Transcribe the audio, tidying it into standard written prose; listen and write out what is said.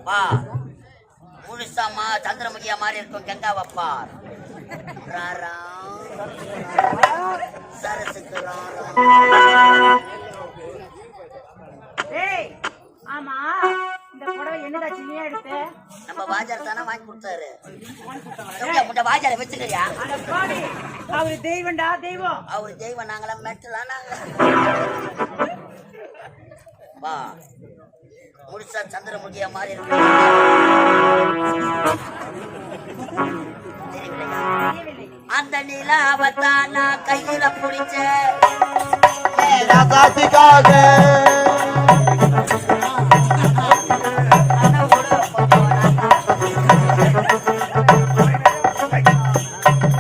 வா முழுசாமா சந்திரமுகியா மாறி இருக்கும் கெங்காவப்பா ராரா சரசுக்கு ஏய் ஆமா இந்த புடவை என்னடா சின்னியா எடுத்த நம்ம வாஜார் தானே வாங்கி கொடுத்தாரு முட்டை வாஜாரை வச்சுக்கிறியா அவரு தெய்வம்டா தெய்வம் அவரு தெய்வம் நாங்களாம் மெட்டலாம் நாங்க வா முழுசா சந்திரமுகியா மாறி இருக்கு அந்த நிலாவத்தான் நான் கையில பிடிச்ச ராசாத்திக்காக